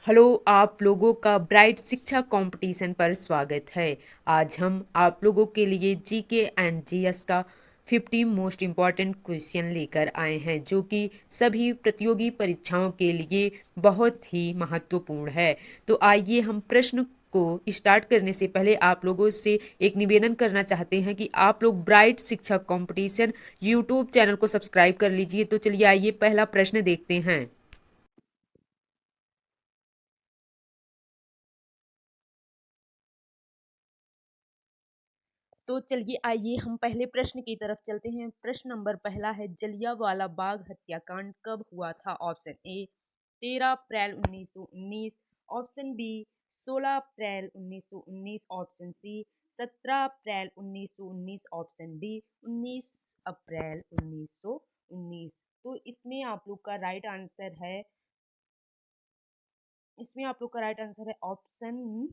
Hello, आप लोगों का ब्राइट शिक्षा कंपटीशन पर स्वागत है। आज हम आप लोगों के लिए जीके एंड जीएस का 50 मोस्ट इम्पॉर्टेंट क्वेश्चन लेकर आए हैं, जो कि सभी प्रतियोगी परीक्षाओं के लिए बहुत ही महत्वपूर्ण है। तो आइए हम प्रश्न को स्टार्ट करने से पहले आप लोगों से एक निवेदन करना चाहते हैं कि आप लोग ब्राइट शिक्षा कंपटीशन यूट्यूब चैनल को सब्सक्राइब कर लीजिए। तो चलिए आइए पहला प्रश्न देखते हैं। तो चलिए आइए हम पहले प्रश्न की तरफ चलते हैं। प्रश्न नंबर पहला है, जलियांवाला बाग हत्याकांड कब हुआ था? Option A 13 April 1919, option B 16 April 1919, option C 17 April 1919, option D 19 April 1919। तो इसमें आप लोग का राइट आंसर है ऑप्शन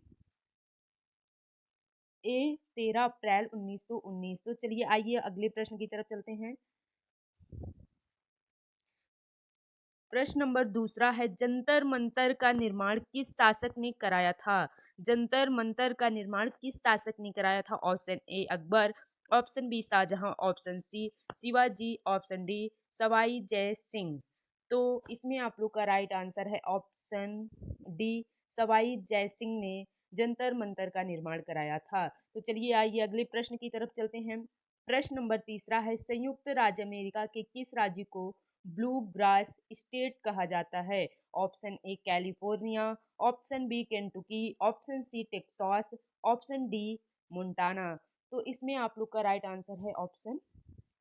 ए 13 अप्रैल 1919। तो चलिए आइए अगले प्रश्न की तरफ चलते हैं। प्रश्न नंबर दूसरा है, जंतर मंतर का निर्माण किस शासक ने कराया था? जंतर मंतर का निर्माण किस शासक ने कराया था? Option A Akbar, option B Shahjahan, option C Shivaji, option D Sawai Jai Singh. तो इसमें आप लोग का राइट आंसर है ऑप्शन डी, सवाई जय सिंह ने जंतर मंतर का निर्माण कराया था। तो चलिए आइए अगले प्रश्न की तरफ चलते हैं। प्रश्न नंबर तीसरा है, संयुक्त राज्य अमेरिका के किस राज्य को ब्लू ग्रास स्टेट कहा जाता है? Option A California, option B Kentucky, option C Texas, option D Montana. तो इसमें आप लोग का राइट आंसर है ऑप्शन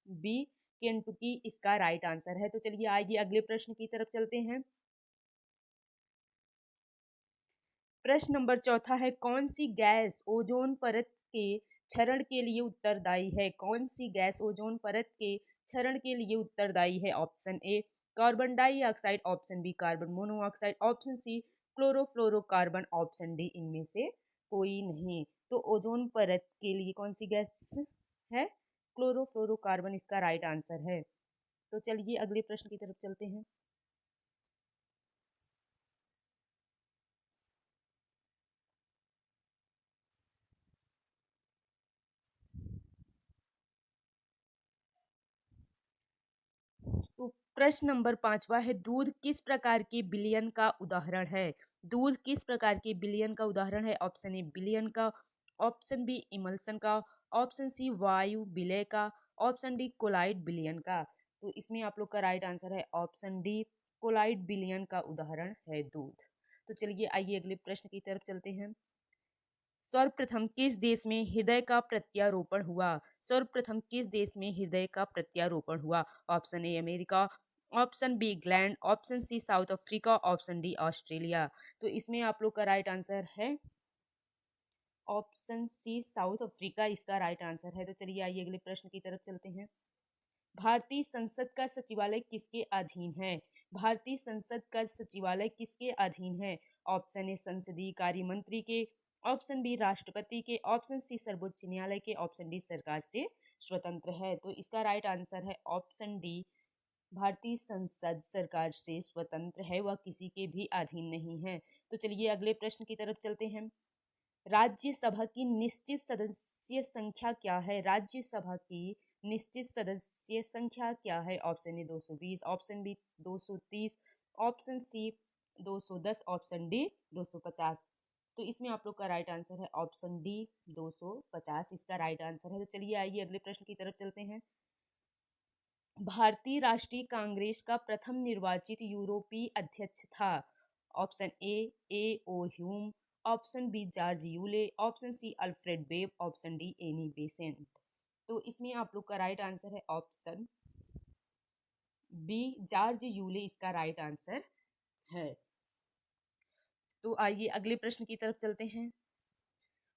बी, केंटुकी इसका राइट आंसर है। तो चलिए आइए अगले प्रश्न की तरफ चलते हैं। प्रश्न नंबर चौथा है, कौन सी गैस ओजोन परत के क्षरण के लिए उत्तरदायी है? कौन सी गैस ओजोन परत के क्षरण के लिए उत्तरदायी है? Option A carbon dioxide, option B carbon monoxide, option C chlorofluorocarbon, option D इनमें से कोई नहीं। तो ओजोन परत के लिए कौन सी गैस है? क्लोरोफ्लोरोकार्बन इसका राइट आंसर है। तो चलिए अगले प्रश्न की तरफ चलते हैं। तो प्रश्न नंबर पांचवा है, दूध किस प्रकार के विलयन का उदाहरण है? दूध किस प्रकार के विलयन का उदाहरण है? ऑप्शन ए विलयन का, ऑप्शन बी इमल्सन का, ऑप्शन सी वायु विलय का, ऑप्शन डी कोलाइड विलयन का। तो इसमें आप लोग का राइट आंसर है ऑप्शन डी, कोलाइड विलयन का उदाहरण है दूध। तो चलिए आइए अगले प्रश्न की तरफ चलते हैं। सर्वप्रथम किस देश में हृदय का प्रत्यारोपण हुआ? सर्वप्रथम किस देश में हृदय का प्रत्यारोपण हुआ? Option A America, option B England, option C South Africa, option D Australia. तो इसमें आप लोग का राइट आंसर है ऑप्शन सी साउथ अफ्रीका इसका राइट आंसर है। तो चलिए आइए अगले प्रश्न की तरफ चलते हैं। भारतीय संसद का सचिवालय किसके अधीन है? भारतीय संसद का सचिवालय किसके अधीन है? ऑप्शन ए संसदीय कार्य मंत्री के, ऑप्शन बी राष्ट्रपति के, ऑप्शन सी सर्वोच्च न्यायालय के, ऑप्शन डी सरकार से स्वतंत्र है। तो इसका राइट आंसर है ऑप्शन डी, भारतीय संसद सरकार से स्वतंत्र है, वह किसी के भी अधीन नहीं है। तो चलिए अगले प्रश्न की तरफ चलते हैं। राज्यसभा की निश्चित सदस्य संख्या क्या है? राज्यसभा की निश्चित सदस्य संख्या क्या है? Option A 220, option B 230, option C 210, option D 250। तो इसमें आप लोग का राइट आंसर है ऑप्शन डी 250 इसका राइट आंसर है। तो चलिए आइए अगले प्रश्न की तरफ चलते हैं। भारतीय राष्ट्रीय कांग्रेस का प्रथम निर्वाचित यूरोपीय अध्यक्ष था? Option A O Hume, option B George Yule, option C Alfred Webb, option D Annie Besant. तो इसमें आप लोग का राइट आंसर है ऑप्शन बी, जॉर्ज यूले इसका राइट आंसर है। तो आइए अगले प्रश्न की तरफ चलते हैं।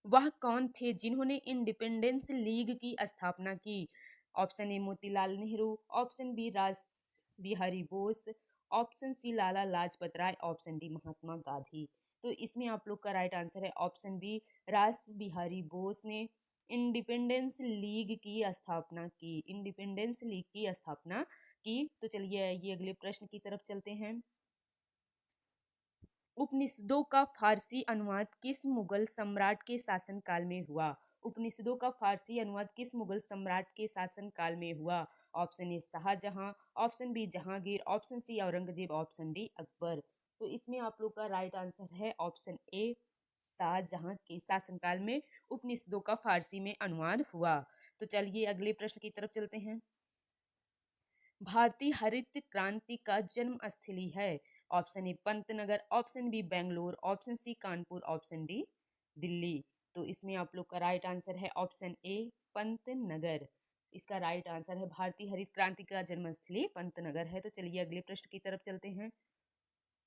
वह कौन थे जिन्होंने इंडिपेंडेंस लीग की स्थापना की? Option A Motilal Nehru, option B Ras Behari Bose, option C Lala Lajpat Rai, option D Mahatma Gandhi. तो इसमें आप लोग का राइट आंसर है ऑप्शन बी, रास बिहारी बोस ने इंडिपेंडेंस लीग की स्थापना की। इंडिपेंडेंस लीग की स्थापना की। तो चलिए ये अगले प्रश्न की तरफ चलते हैं। उपनिषदों का फारसी अनुवाद किस मुगल सम्राट के शासनकाल में हुआ? उपनिषदों का फारसी अनुवाद किस मुगल सम्राट के शासनकाल में हुआ? Option A Shahjahan, option B Jahangir, option C Aurangzeb, option D Akbar. तो इसमें आप लोग का राइट आंसर है ऑप्शन ए, शाहजहां के शासनकाल में उपनिषदों का फारसी में अनुवाद हुआ। तो चलिए अगले प्रश्न की तरफ चलते हैं। भारतीय हरित क्रांति का जन्म स्थली है? Option A Pantnagar, option B Bangalore, option C Kanpur, option D Delhi. तो इसमें आप लोग का राइट आंसर है ऑप्शन ए, पंतनगर। इसका राइट आंसर है भारतीय हरित क्रांति का जन्मस्थली पंतनगर है। तो चलिए अगले प्रश्न की तरफ चलते हैं।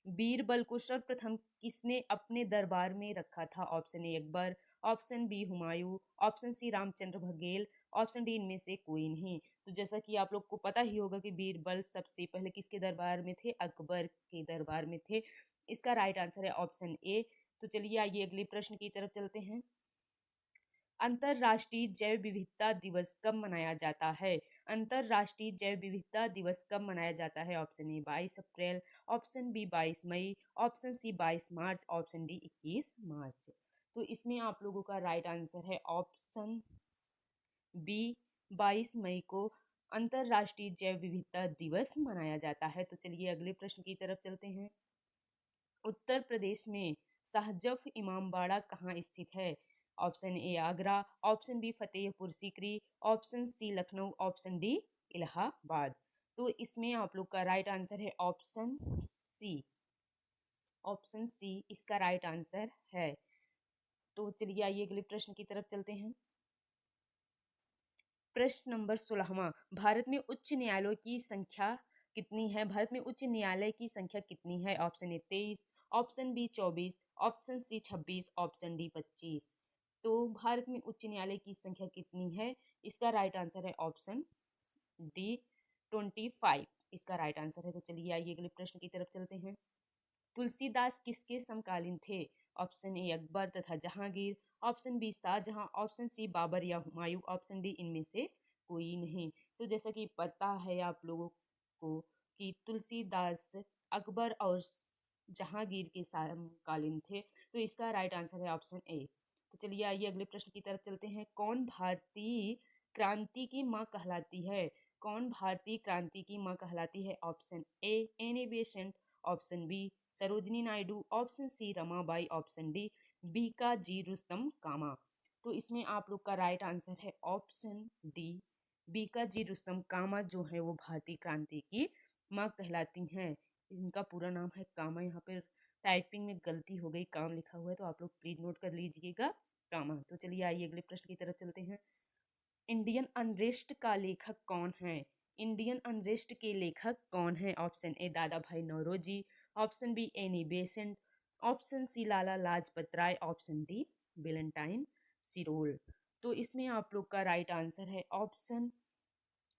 बीरबल को सर्वप्रथम किसने अपने दरबार में रखा था? Option A Akbar, option B Humayun, option C Ramchandra Baghel, option D इनमें से कोई नहीं। तो जैसा कि आप लोग को पता ही होगा कि बीरबल सबसे पहले किसके दरबार में थे? अकबर के दरबार में थे। इसका राइट आंसर है ऑप्शन ए। तो चलिए आइए अगले प्रश्न की तरफ चलते हैं। अंतर्राष्ट्रीय जैव विविधता दिवस कब मनाया जाता है? अंतर्राष्ट्रीय जैव विविधता दिवस कब मनाया जाता है? ऑप्शन ए 22 अप्रैल, ऑप्शन बी 22 मई, ऑप्शन सी 22 मार्च, ऑप्शन डी 21 मार्च। तो इसमें आप लोगों का राइट आंसर है ऑप्शन बी, 22 मई को अंतर्राष्ट्रीय जैव विविधता दिवस मनाया जाता है। तो चलिए अगले प्रश्न की तरफ चलते हैं। उत्तर प्रदेश में साहजफ इमामबाड़ा कहाँ स्थित है? Option A Agra, option B Fatehpur Sikri, option C Lucknow, option D Allahabad. तो इसमें आप लोग का राइट आंसर है ऑप्शन सी। ऑप्शन सी इसका राइट आंसर है। तो चलिए आइए अगले प्रश्न की तरफ चलते हैं। प्रश्न नंबर 16वां। भारत में उच्च न्यायालयों की संख्या कितनी है? भारत में उच्च न्यायालय की संख्या कितनी है? Option A 23, option B 24, option C 26, option D 25। तो भारत में उच्च न्यायालय की संख्या कितनी है? इसका राइट आंसर है ऑप्शन डी 25। इसका राइट आंसर है। तो चलिए आइए अगले प्रश्न की तरफ चलते हैं। तुलसीदास किसके समकालीन थे? ऑप्शन ए अकबर तथा Jahangir, option B Shahjahan, option C Babur या हुमायूं, ऑप्शन डी इनमें से कोई नहीं। तो जैसा कि पता है आप लोगों को कि तुलसीदास अकबर और जहांगीर के समकालीन थे। तो इसका राइट आंसर है ऑप्शन ए। तो चलिए आइए अगले प्रश्न की तरफ चलते हैं। कौन भारतीय क्रांति की माँ कहलाती है? कौन भारतीय क्रांति की माँ कहलाती है? Option A Annie Besant, option B Sarojini Naidu, option C Ramabai, option D Bhikaiji Rustom Cama. तो इसमें आप लोग का राइट आंसर है option D, Bhikaiji Rustom Cama जो है वो भारतीय क्रांति की माँ कहलाती हैं। इनका पूरा नाम है कामा। यहाँ पर टाइपिंग में गलती हो गई, काम लिखा हुआ है, तो आप लोग प्लीज नोट कर लीजिएगा, कामा। तो चलिए आइए अगले प्रश्न की तरफ चलते हैं। इंडियन अनरेस्ट का लेखक कौन है? इंडियन अनरेस्ट के लेखक कौन है? Option A Dadabhai Naoroji, option B Annie Besant, option C Lala Lajpat Rai, option D Valentine Chirol. तो इसमें आप लोग का राइट आंसर है option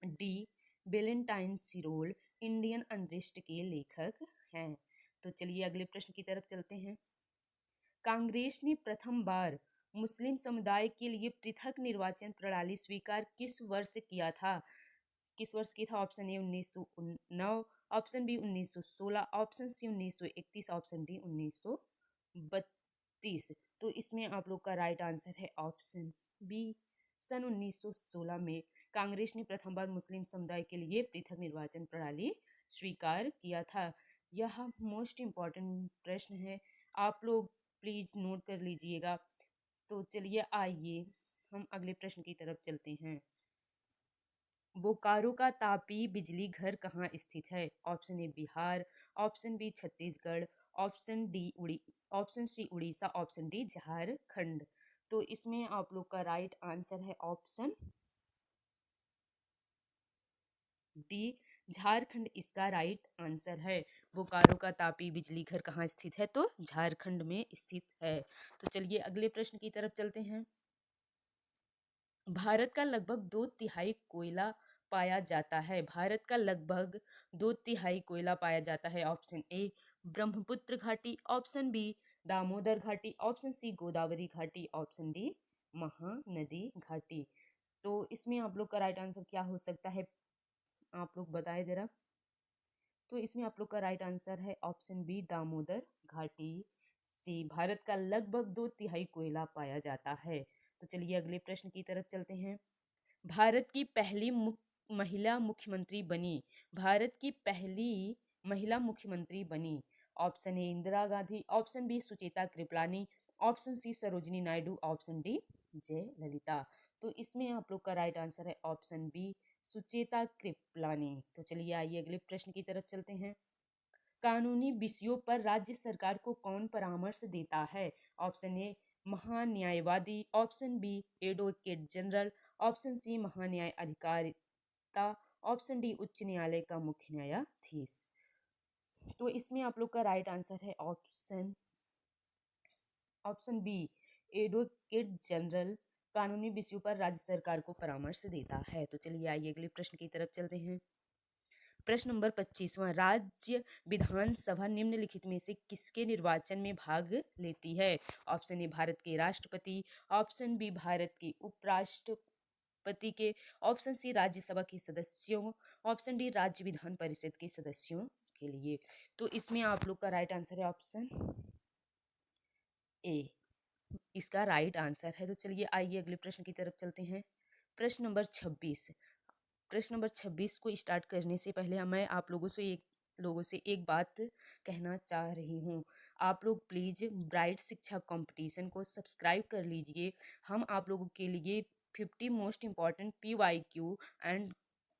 D Valentine Chirol Indian unrest के लेखक हैं। तो चलिए अगले प्रश्न की तरफ चलते हैं। कांग्रेस ने प्रथम बार मुस्लिम समुदाय के लिए पृथक निर्वाचन प्रणाली स्वीकार किस वर्ष किया था? किस वर्ष की था? Option A 1909, option B 1916, option C 1931, option D 1932। तो इसमें आप लोग का राइट आंसर है ऑप्शन बी, सन 1916 में कांग्रेस ने प्रथम बार मुस्लिम समुदाय के लिए पृथक निर्वाचन प्रणाली स्वीकार किया था। यह मोस्ट इम्पॉर्टेंट प्रश्न है, आप लोग प्लीज नोट कर लीजिएगा। तो चलिए आइए हम अगले प्रश्न की तरफ चलते हैं। बोकारो का तापी बिजली घर कहाँ स्थित है? Option A Bihar, option B Chhattisgarh, option C Orissa, option D Jharkhand. तो इसमें आप लोग का राइट आंसर है ऑप्शन डी झारखंड। इसका राइट आंसर है। बोकारो का तापी बिजली घर कहाँ स्थित है? तो झारखंड में स्थित है। तो चलिए अगले प्रश्न की तरफ चलते हैं। भारत का लगभग 2/3 कोयला पाया जाता है। भारत का लगभग 2/3 कोयला पाया जाता है। ऑप्शन ए ब्रह्मपुत्र घाटी, ऑप्शन बी दामोदर घाटी, ऑप्शन सी गोदावरी घाटी, ऑप्शन डी महानदी घाटी। तो इसमें आप लोग का राइट आंसर क्या हो सकता है? आप लोग बताए जरा। तो इसमें आप लोग का राइट आंसर है ऑप्शन बी दामोदर घाटी। सी भारत का लगभग 2/3 कोयला पाया जाता है। तो चलिए अगले प्रश्न की तरफ चलते हैं। भारत की पहली महिला मुख्यमंत्री बनी। भारत की पहली महिला मुख्यमंत्री बनी। Option A Indira Gandhi, option B Sucheta Kripalani, option C Sarojini Naidu, option D Jayalalithaa. तो इसमें आप लोग का राइट आंसर है ऑप्शन बी सुचेता कृपलानी। तो चलिए आइए अगले प्रश्न की तरफ चलते हैं। कानूनी विषयों पर राज्य सरकार को कौन परामर्श देता है? ऑप्शन ए महान्यायवादी, option B advocate general, option C महान्याय अधिकारिता, ऑप्शन डी उच्च न्यायालय का मुख्य न्यायाधीश। तो इसमें आप लोग का राइट आंसर है ऑप्शन बी एडवोकेट जनरल कानूनी विषयों पर राज्य सरकार को परामर्श देता है। तो चलिए आइए अगले प्रश्न की तरफ चलते हैं। प्रश्न नंबर 25वां, राज्य विधानसभा निम्नलिखित में से किसके निर्वाचन में भाग लेती है? ऑप्शन ए भारत के राष्ट्रपति, ऑप्शन बी भारत के उपराष्ट्रपति के, ऑप्शन सी राज्यसभा के सदस्यों, ऑप्शन डी राज्य विधान परिषद के सदस्यों के लिए। तो इसमें आप लोग का राइट आंसर है ऑप्शन ए, इसका राइट आंसर है। तो चलिए आइए अगले प्रश्न की तरफ चलते हैं। प्रश्न नंबर 26, प्रश्न नंबर 26 को स्टार्ट करने से पहले मैं आप लोगों से एक बात कहना चाह रही हूँ। आप लोग प्लीज़ ब्राइट शिक्षा कंपटीशन को सब्सक्राइब कर लीजिए। हम आप लोगों के लिए 50 most important PYQ and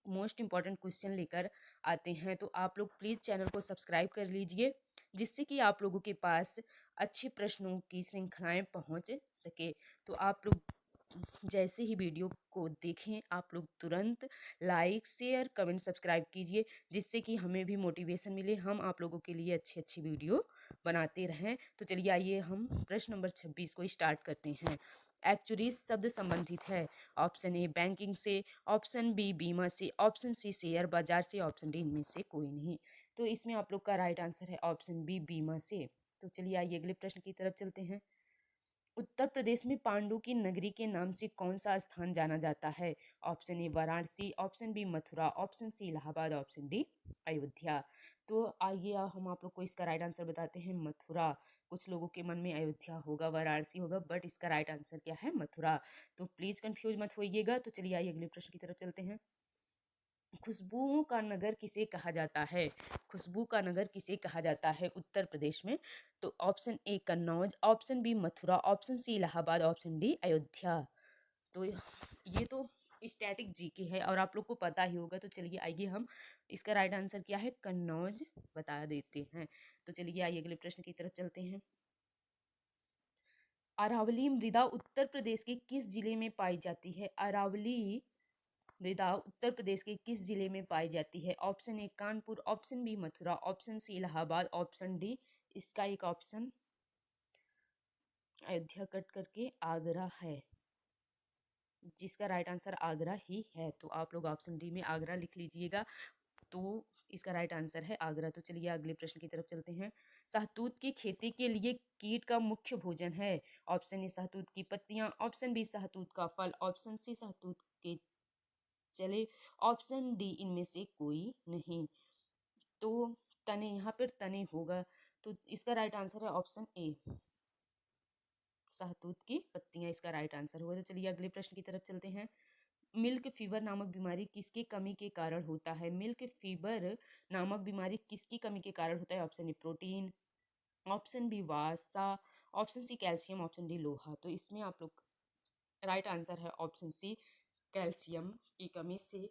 most important question लेकर आते हैं। तो आप लोग प्लीज़ चैनल को सब्सक्राइब कर लीजिए, जिससे कि आप लोगों के पास अच्छे प्रश्नों की श्रृंखलाएं पहुंच सके। तो आप लोग जैसे ही वीडियो को देखें आप लोग तुरंत लाइक शेयर कमेंट सब्सक्राइब कीजिए, जिससे कि हमें भी मोटिवेशन मिले, हम आप लोगों के लिए अच्छी अच्छी वीडियो बनाते रहें। तो चलिए आइए हम प्रश्न नंबर 26 को स्टार्ट करते हैं। एक्चुअली शब्द संबंधित है। ऑप्शन ए बैंकिंग से, ऑप्शन बी बीमा से, ऑप्शन सी शेयर बाजार से, ऑप्शन डी इनमें से कोई नहीं। तो इसमें आप लोग का राइट आंसर है ऑप्शन बी बीमा से। तो चलिए आइए अगले प्रश्न की तरफ चलते हैं। उत्तर प्रदेश में पांडु की नगरी के नाम से कौन सा स्थान जाना जाता है? Option A Varanasi, option B Mathura, option C Allahabad, option D Ayodhya. तो आइए हम आप लोग को इसका राइट आंसर बताते हैं मथुरा। कुछ लोगों के मन में अयोध्या होगा, वाराणसी होगा, बट इसका राइट आंसर क्या है? मथुरा। तो प्लीज़ कंफ्यूज मत होइएगा। तो चलिए आइए अगले प्रश्न की तरफ चलते हैं। खुशबुओं का नगर किसे कहा जाता है? खुशबू का नगर किसे कहा जाता है उत्तर प्रदेश में? तो option A Kannauj, option B Mathura, option C Allahabad, option D Ayodhya. तो ये तो स्टैटिक जीके है और आप लोग को पता ही होगा। तो चलिए आइए हम इसका राइट आंसर क्या है कन्नौज बता देते हैं। तो चलिए आइए अगले प्रश्न की तरफ चलते हैं। अरावली मृदा उत्तर प्रदेश के किस जिले में पाई जाती है? अरावली मृदा उत्तर प्रदेश के किस जिले में पाई जाती है? Option A Kanpur, option B Mathura, option C Allahabad, option D इसका एक ऑप्शन अयोध्या कट करके आगरा है, जिसका राइट आंसर आगरा ही है। तो आप लोग ऑप्शन डी में आगरा लिख लीजिएगा। तो इसका राइट आंसर है आगरा। तो चलिए अगले प्रश्न की तरफ चलते हैं। शहतूत की खेती के लिए कीट का मुख्य भोजन है। ऑप्शन ए शहतूत की पत्तियां, ऑप्शन बी शहतूत का फल, ऑप्शन सी शहतूत के चले, ऑप्शन डी इनमें से कोई नहीं। तो तने, यहाँ पर तने होगा। तो इसका राइट आंसर है ऑप्शन ए शहतूत की पत्तियां, इसका राइट आंसर होगा। तो चलिए अगले प्रश्न की तरफ चलते हैं। मिल्क फीवर नामक बीमारी किसकी कमी के कारण होता है? मिल्क फीवर नामक बीमारी किसकी कमी के कारण होता है? Option A protein, option B वासा, option C calcium, option D लोहा। तो इसमें आप लोग राइट आंसर है ऑप्शन सी कैल्शियम की कमी से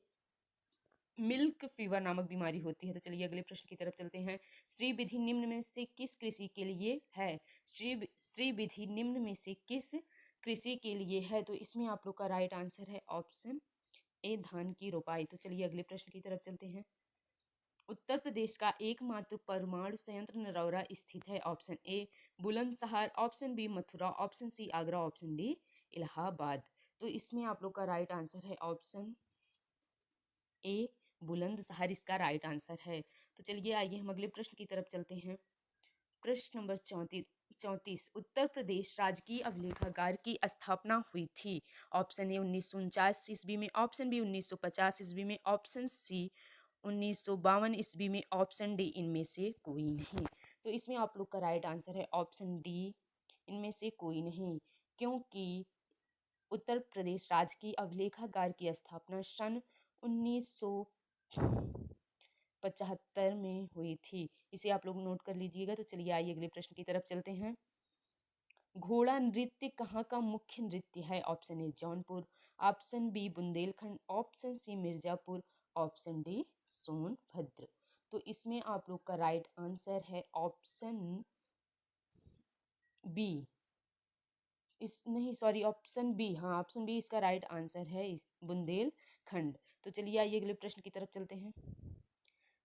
मिल्क फीवर नामक बीमारी होती है। तो चलिए अगले प्रश्न की तरफ चलते हैं। श्री विधि निम्न में से किस कृषि के लिए है? श्री विधि निम्न में से किस कृषि के लिए है? तो इसमें आप लोग का राइट आंसर है ऑप्शन ए धान की रोपाई। तो चलिए अगले प्रश्न की तरफ चलते हैं। उत्तर प्रदेश का एकमात्र परमाणु संयंत्र नरौरा स्थित है। Option A Bulandshahr, option B Mathura, option C Agra, option D Allahabad. तो इसमें आप लोग का राइट आंसर है ऑप्शन ए बुलंदशहर, इसका राइट आंसर है। तो चलिए आइए हम अगले प्रश्न की तरफ चलते हैं। प्रश्न नंबर 34, उत्तर प्रदेश राजकीय अभिलेखागार की स्थापना हुई थी। ऑप्शन ए 1949 ईस्वी में, ऑप्शन बी 1950 ईस्वी में, ऑप्शन सी 1952 ईस्वी में, ऑप्शन डी इनमें से कोई नहीं। तो इसमें आप लोग का राइट आंसर है ऑप्शन डी, इनमें से कोई नहीं, क्योंकि उत्तर प्रदेश राज्य की अभिलेखागार की स्थापना सन 1975 में हुई थी। इसे आप लोग नोट कर लीजिएगा। तो चलिए आइए अगले प्रश्न की तरफ चलते हैं। घोड़ा नृत्य कहाँ का मुख्य नृत्य है? Option A Jaunpur, option B Bundelkhand, option C Mirzapur, option D Sonbhadra. तो इसमें आप लोग का राइट आंसर है ऑप्शन बी, इस नहीं सॉरी ऑप्शन बी, हाँ ऑप्शन बी इसका राइट आंसर है, इस बुंदेलखंड। तो चलिए आइए अगले प्रश्न की तरफ चलते हैं।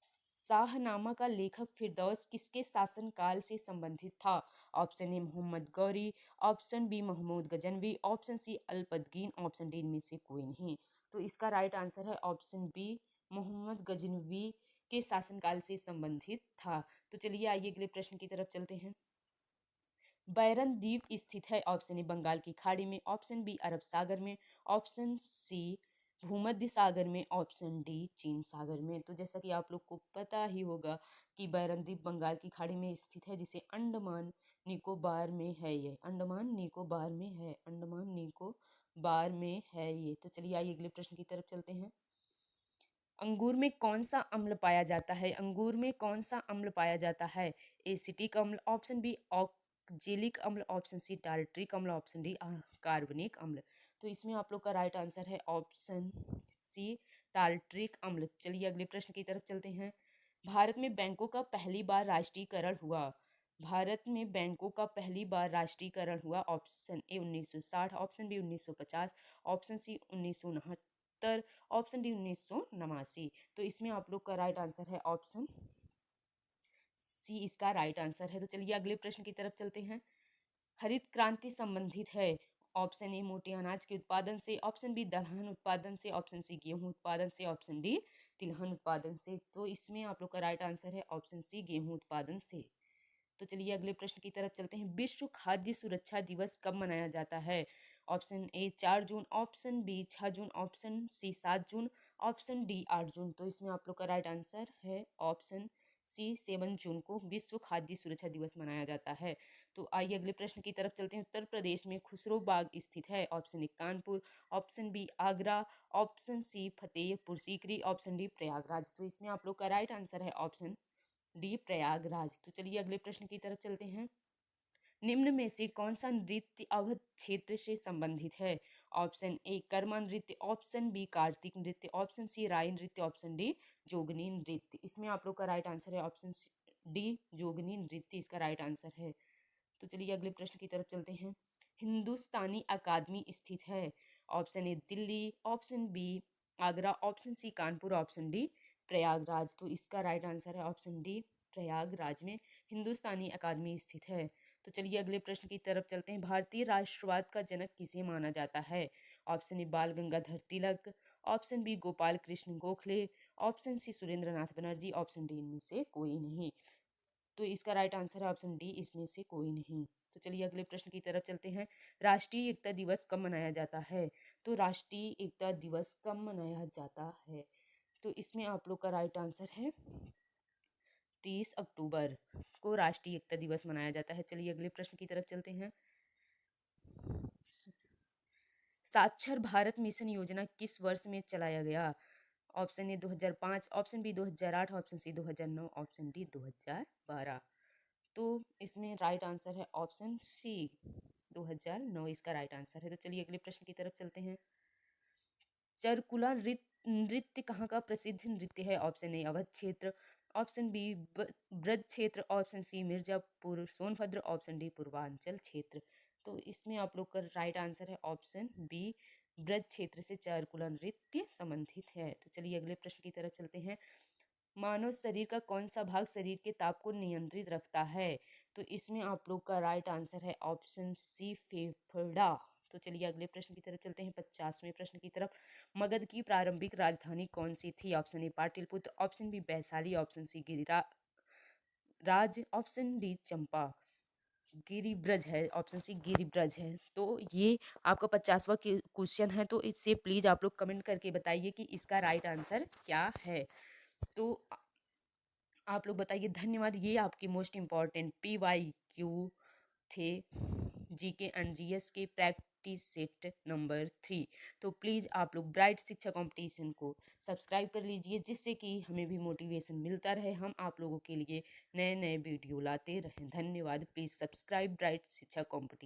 शाहनामा का लेखक फिरदौस किसके शासनकाल से संबंधित था? Option A Mohammad Ghori, option B Mahmud Ghaznavi, option C Alptigin, option D इनमें से कोई नहीं। तो इसका राइट आंसर है ऑप्शन बी, मोहम्मद गजनवी के शासनकाल से संबंधित था। तो चलिए आइए अगले प्रश्न की तरफ चलते हैं। बैरन द्वीप स्थित है? ऑप्शन ए बंगाल की खाड़ी में, ऑप्शन बी अरब सागर में, ऑप्शन सी भूमध्य सागर में, ऑप्शन डी चीन सागर में। तो जैसा कि आप लोग को पता ही होगा कि बैरन द्वीप बंगाल की खाड़ी में स्थित है, जिसे अंडमान निकोबार में है, ये अंडमान निकोबार में है, अंडमान निकोबार में है ये। तो चलिए आइए अगले प्रश्न की तरफ चलते हैं। अंगूर में कौन सा अम्ल पाया जाता है? अंगूर में कौन सा अम्ल पाया जाता है? एसिटिक अम्ल, ऑप्शन बी ऑक्जेलिक अम्ल, ऑप्शन सी टार्ट्रिक अम्ल, ऑप्शन डी कार्बनिक अम्ल। तो इसमें आप लोग का राइट आंसर है ऑप्शन सी टार्ट्रिक अम्ल। चलिए अगले प्रश्न की तरफ चलते हैं। भारत में बैंकों का पहली बार राष्ट्रीयकरण हुआ? भारत में बैंकों का पहली बार राष्ट्रीयकरण हुआ? Option A 1960, option B 1950, option C 1969, option D 1989। तो इसमें आप लोग का राइट आंसर है ऑप्शन सी, इसका राइट आंसर है। तो चलिए अगले प्रश्न की तरफ चलते हैं। हरित क्रांति संबंधित है? ऑप्शन ए मोटे अनाज के उत्पादन से, ऑप्शन बी दलहन उत्पादन से, ऑप्शन सी गेहूं उत्पादन से, ऑप्शन डी तिलहन उत्पादन से। तो इसमें आप लोग का राइट आंसर है ऑप्शन सी गेहूं उत्पादन से। तो चलिए अगले प्रश्न की तरफ चलते हैं। विश्व खाद्य सुरक्षा दिवस कब मनाया जाता है? ऑप्शन ए 4 जून, ऑप्शन बी 6 जून, ऑप्शन सी 7 जून, ऑप्शन डी 8 जून। तो इसमें आप लोग का राइट आंसर है ऑप्शन सी 7 जून को विश्व खाद्य सुरक्षा दिवस मनाया जाता है। तो आइए अगले प्रश्न की तरफ चलते हैं। उत्तर प्रदेश में खुसरो बाग स्थित है? Option A Kanpur, option B Agra, option C Fatehpur Sikri, option D Prayagraj. तो इसमें आप लोग का राइट आंसर है ऑप्शन डी प्रयागराज। तो चलिए अगले प्रश्न की तरफ चलते हैं। निम्न में से कौन सा नृत्य अवध क्षेत्र से संबंधित है? ऑप्शन ए कर्मा नृत्य, ऑप्शन बी कार्तिक नृत्य, ऑप्शन सी राई नृत्य, ऑप्शन डी जोगनी नृत्य। इसमें आप लोग का राइट आंसर है ऑप्शन डी जोगनी नृत्य, इसका राइट आंसर है। तो चलिए अगले प्रश्न की तरफ चलते हैं। हिंदुस्तानी अकादमी स्थित है? Option A Delhi, option B Agra, option C Kanpur, option D Prayagraj. तो इसका राइट आंसर है ऑप्शन डी प्रयागराज में हिंदुस्तानी अकादमी स्थित है। तो चलिए अगले प्रश्न की तरफ चलते हैं। भारतीय राष्ट्रवाद का जनक किसे माना जाता है? Option A Bal Gangadhar Tilak, option B Gopal Krishna Gokhale, option C Surendranath Banerjee, option D इनमें से कोई नहीं। तो इसका राइट आंसर है ऑप्शन डी इसमें से कोई नहीं। तो चलिए अगले प्रश्न की तरफ चलते हैं। राष्ट्रीय एकता दिवस कब मनाया जाता है? तो राष्ट्रीय एकता दिवस कब मनाया जाता है? तो इसमें आप लोग का राइट आंसर है 30 अक्टूबर को राष्ट्रीय एकता दिवस मनाया जाता है। चलिए अगले प्रश्न की तरफ चलते हैं। साक्षर भारत मिशन योजना किस वर्ष में चलाया गया? Option A 2005, option B 2008, option C 2009, option D 2012। तो इसमें राइट आंसर है ऑप्शन सी 2009, इसका राइट आंसर है। तो चलिए अगले प्रश्न की तरफ चलते हैं। चरकुला नृत्य कहाँ का प्रसिद्ध नृत्य है? ऑप्शन ए अवध क्षेत्र, ऑप्शन बी ब्रज क्षेत्र, option C Mirzapur Sonbhadra, option D Purvanchal क्षेत्र। तो इसमें आप लोग का राइट आंसर है ऑप्शन बी ब्रज क्षेत्र से चारकुला नृत्य संबंधित है। तो चलिए अगले प्रश्न की तरफ चलते हैं। मानव शरीर का कौन सा भाग शरीर के ताप को नियंत्रित रखता है? तो इसमें आप लोग का राइट आंसर है ऑप्शन सी फेफड़ा। तो चलिए अगले प्रश्न की तरफ चलते हैं। 50वें प्रश्न की तरफ। मगध की प्रारंभिक राजधानी कौन सी थी? Option A Pataliputra, option B Vaishali, option C Giriraj, option D Champa. गिरिब्रज है, ऑप्शन सी गिरिब्रज है। तो ये आपका 50वां क्वेश्चन है। तो इससे प्लीज आप लोग कमेंट करके बताइए कि इसका राइट आंसर क्या है। तो आप लोग बताइए। धन्यवाद। ये आपके मोस्ट इम्पॉर्टेंट PYQ थे, GK एंड GS के प्रैक्टिस सेट नंबर 3। तो प्लीज़ आप लोग ब्राइट शिक्षा कंपटीशन को सब्सक्राइब कर लीजिए, जिससे कि हमें भी मोटिवेशन मिलता रहे, हम आप लोगों के लिए नए नए वीडियो लाते रहें। धन्यवाद। प्लीज़ सब्सक्राइब ब्राइट शिक्षा कंपटीशन।